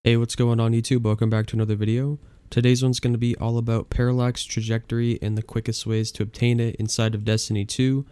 Hey, what's going on YouTube? Welcome back to another video. Today's one's going to be all about parallax trajectory and the quickest ways to obtain it inside of Destiny 2.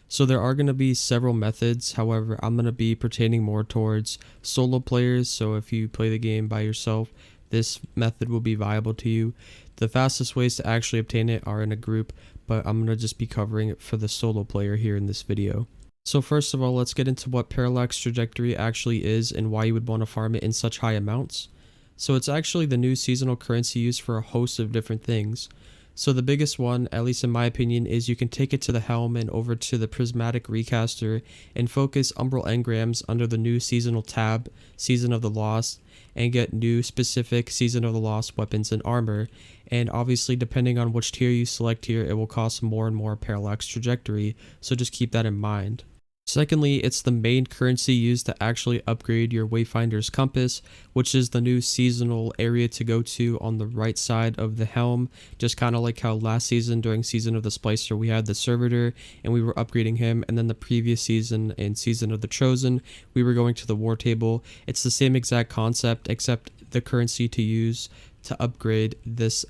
So there are going to be several methods, however I'm going to be pertaining more towards solo players, so if you play the game by yourself, this method will be viable to you. The fastest ways to actually obtain it are in a group, but I'm going to just be covering it for the solo player here in this video. So first of all, let's get into what parallax trajectory actually is and why you would want to farm it in such high amounts. So it's actually the new seasonal currency used for a host of different things. So the biggest one, at least in my opinion, is you can take it to the helm and over to the prismatic recaster and focus umbral engrams under the new seasonal tab, Season of the Lost, and get new specific Season of the Lost weapons and armor. And obviously depending on which tier you select here, it will cost more and more parallax trajectory, so just keep that in mind. Secondly, it's the main currency used to actually upgrade your Wayfinders Compass, which is the new seasonal area to go to on the right side of the helm, just kind of like how last season during Season of the Splicer we had the Servitor and we were upgrading him, and then the previous season in Season of the Chosen we were going to the War Table. It's the same exact concept, except the currency to use to upgrade this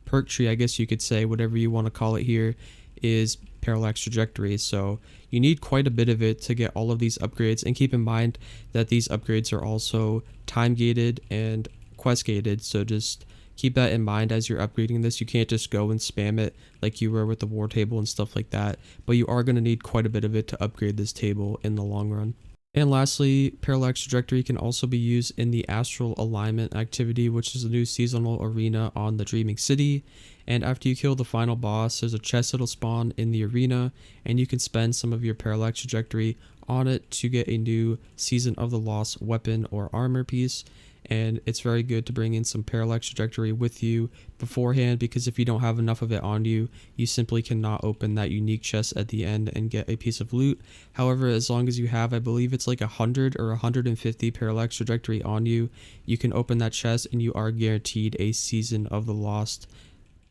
perk tree, I guess you could say, whatever you want to call it here, is parallax trajectory. So you need quite a bit of it to get all of these upgrades, and keep in mind that these upgrades are also time gated and quest gated, so just keep that in mind as you're upgrading this. You can't just go and spam it like you were with the war table and stuff like that, but you are going to need quite a bit of it to upgrade this table in the long run. And lastly, parallax trajectory can also be used in the Astral Alignment activity, which is a new seasonal arena on the Dreaming City. And after you kill the final boss, there's a chest that'll spawn in the arena, and you can spend some of your parallax trajectory on it to get a new Season of the Lost weapon or armor piece. And it's very good to bring in some parallax trajectory with you beforehand, because if you don't have enough of it on you, you simply cannot open that unique chest at the end and get a piece of loot. However, as long as you have, I believe it's like 100 or 150 parallax trajectory on you, you can open that chest and you are guaranteed a Season of the Lost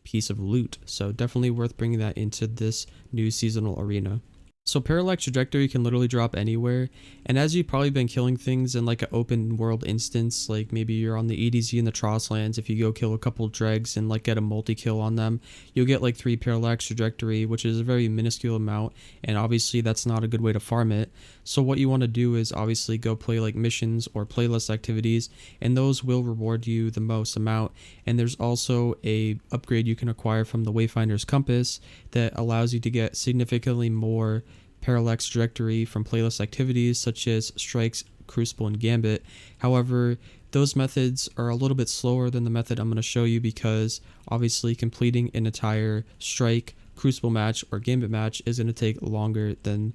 piece of loot. So definitely worth bringing that into this new seasonal arena. So parallax trajectory can literally drop anywhere, and as you've probably been killing things in like an open world instance, like maybe you're on the EDZ in the Trosslands, if you go kill a couple dregs and like get a multi-kill on them, you'll get like 3 parallax trajectory, which is a very minuscule amount, and obviously that's not a good way to farm it. So what you want to do is obviously go play like missions or playlist activities, and those will reward you the most amount. And there's also a upgrade you can acquire from the Wayfinders Compass that allows you to get significantly more parallax trajectory from playlist activities such as strikes, crucible, and gambit. However, those methods are a little bit slower than the method I'm going to show you, because obviously completing an entire strike, crucible match, or gambit match is going to take longer than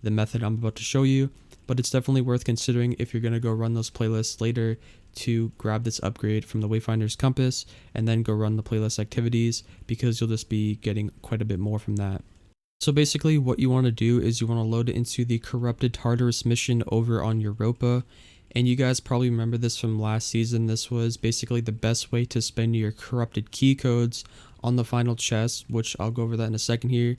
the method I'm about to show you, but it's definitely worth considering if you're going to go run those playlists later to grab this upgrade from the Wayfinders Compass and then go run the playlist activities, because you'll just be getting quite a bit more from that. So basically what you want to do is you want to load it into the corrupted Tartarus mission over on Europa. And you guys probably remember this from last season. This was basically the best way to spend your corrupted key codes on the final chest, which I'll go over that in a second here.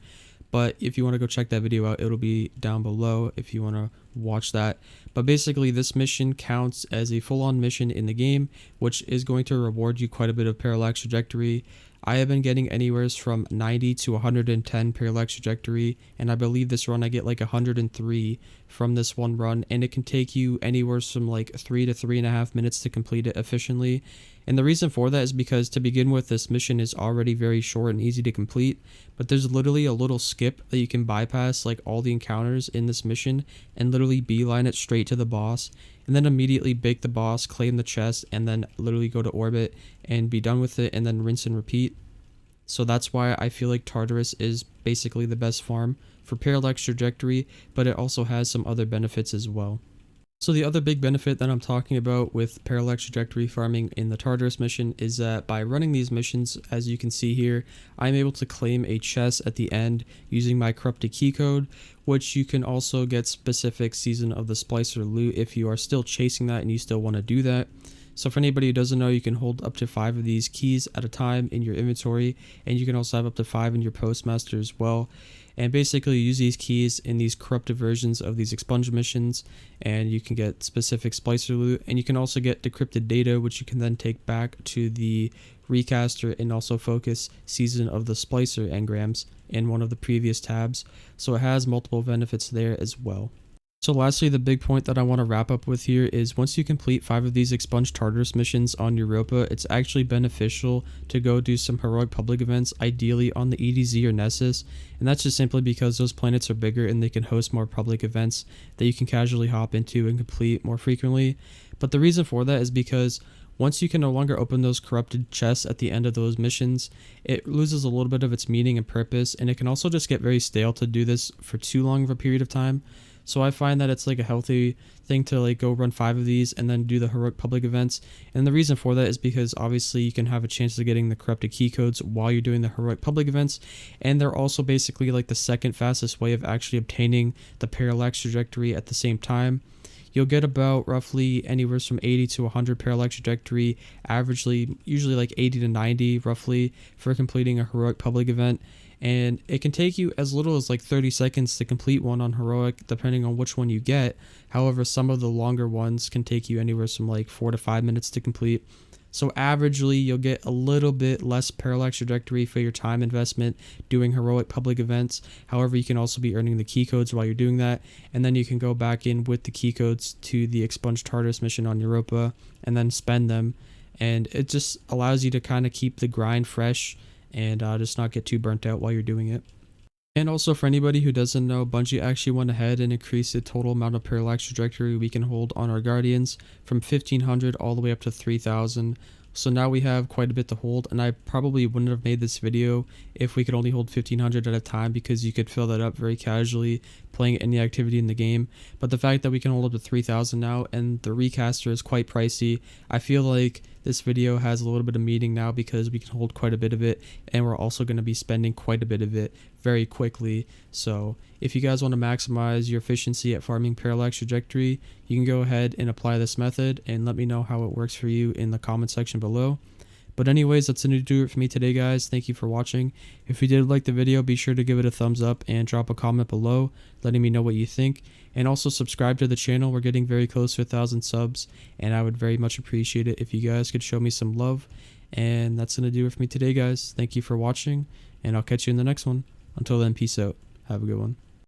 But if you want to go check that video out, it'll be down below if you want to watch that. But basically this mission counts as a full-on mission in the game, which is going to reward you quite a bit of parallax trajectory. I have been getting anywhere from 90 to 110 parallax trajectory, and I believe this run I get like 103 from this one run, and it can take you anywhere from like 3 to 3.5 minutes to complete it efficiently. And the reason for that is because, to begin with, this mission is already very short and easy to complete, but there's literally a little skip that you can bypass like all the encounters in this mission and literally beeline it straight to the boss, and then immediately bake the boss, claim the chest, and then literally go to orbit and be done with it, and then rinse and repeat. So that's why I feel like Tartarus is basically the best farm for parallax trajectory, but it also has some other benefits as well. So the other big benefit that I'm talking about with parallax trajectory farming in the Tartarus mission is that by running these missions, as you can see here, I'm able to claim a chest at the end using my corrupted key code, which you can also get specific Season of the Splicer loot if you are still chasing that and you still want to do that. So for anybody who doesn't know, you can hold up to 5 of these keys at a time in your inventory, and you can also have up to 5 in your postmaster as well. And basically use these keys in these corrupted versions of these expunge missions, and you can get specific splicer loot, and you can also get decrypted data, which you can then take back to the recaster and also focus season of the splicer engrams in one of the previous tabs. So it has multiple benefits there as well. So lastly, the big point that I want to wrap up with here is once you complete 5 of these expunge Tartarus missions on Europa, it's actually beneficial to go do some heroic public events, ideally on the EDZ or Nessus, and that's just simply because those planets are bigger and they can host more public events that you can casually hop into and complete more frequently. But the reason for that is because once you can no longer open those corrupted chests at the end of those missions, it loses a little bit of its meaning and purpose, and it can also just get very stale to do this for too long of a period of time. So I find that it's like a healthy thing to like go run 5 of these and then do the heroic public events. And the reason for that is because obviously you can have a chance of getting the corrupted key codes while you're doing the heroic public events, and they're also basically like the second fastest way of actually obtaining the parallax trajectory at the same time. You'll get about roughly anywhere from 80 to 100 parallax trajectory, usually like 80 to 90 roughly, for completing a heroic public event. And it can take you as little as like 30 seconds to complete one on heroic, depending on which one you get. However, some of the longer ones can take you anywhere from like 4 to 5 minutes to complete. So averagely, you'll get a little bit less parallax trajectory for your time investment doing heroic public events. However, you can also be earning the key codes while you're doing that, and then you can go back in with the key codes to the expunge Tartarus mission on Europa and then spend them. And it just allows you to kind of keep the grind fresh and just not get too burnt out while you're doing it. And also, for anybody who doesn't know, Bungie actually went ahead and increased the total amount of parallax trajectory we can hold on our Guardians from 1500 all the way up to 3000. So now we have quite a bit to hold, and I probably wouldn't have made this video if we could only hold 1500 at a time, because you could fill that up very casually playing any activity in the game. But the fact that we can hold up to 3000 now, and the recaster is quite pricey, I feel like this video has a little bit of meaning now because we can hold quite a bit of it, and we're also going to be spending quite a bit of it very quickly. So if you guys want to maximize your efficiency at farming parallax trajectory, you can go ahead and apply this method and let me know how it works for you in the comment section below. But anyways, that's going to do it for me today, guys. Thank you for watching. If you did like the video, be sure to give it a thumbs up and drop a comment below letting me know what you think. And also subscribe to the channel. We're getting very close to 1,000 subs, and I would very much appreciate it if you guys could show me some love. And that's going to do it for me today, guys. Thank you for watching, and I'll catch you in the next one. Until then, peace out. Have a good one.